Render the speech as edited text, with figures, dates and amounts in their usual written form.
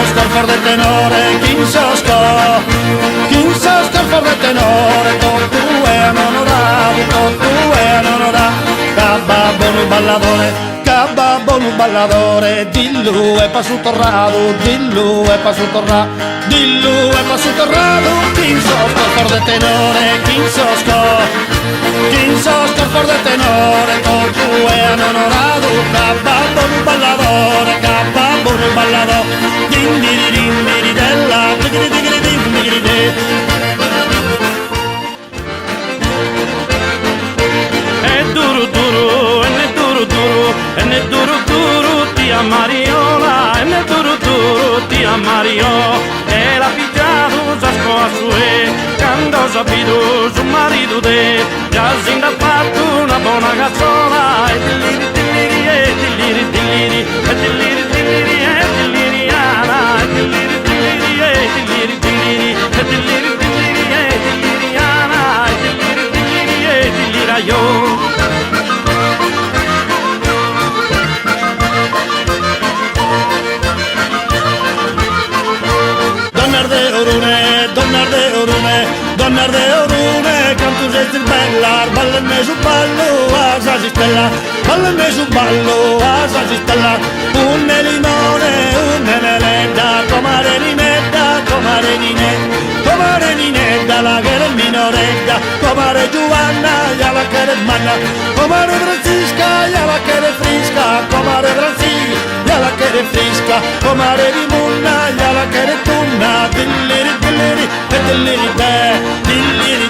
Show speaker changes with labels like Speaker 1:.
Speaker 1: for de tenore, King Soscar for de tenore, con tu è onorato, con tu è onorato, cababbo nu balladore, dillu è passuto rado, dillu è passuto rado, dillu è passuto rado, King Soscar for de tenore, King Soscar for de tenore, con tu è onorato, cababbo nu balladore, cababbo nu balladore, din di din di della, digri digri din digri de.
Speaker 2: È duro duro, e ne duro duro, e ne duro duro tia Mariola, e ne duro duro tia Mario, e la pigliato sa scoa sue, quando sapito su marito de, già sin da fatto una buona cazzola, e dilliri dilliri e dilliri dilliri, e dilliri dilliri e dilliriana, e dilliri dilliri e dilliri dilliri, e dilliri dilliri e dilliriana, e dilliri dilliri e dilliraio.
Speaker 1: Donnar de orune, cantus est il bellar, ballene su ballo, asa si stella, ballene su ballo, asa si stella, un limone, un melenda, comare ninetta, la che è minoretta, comare Giovanna, ya la che è manna, comare Francisca, ya la che è frisca, comare Francisca, ya la che è frisca, comare Rimunna, ya la che è tunna, dilliri dilliri, e dilliri be, dilliri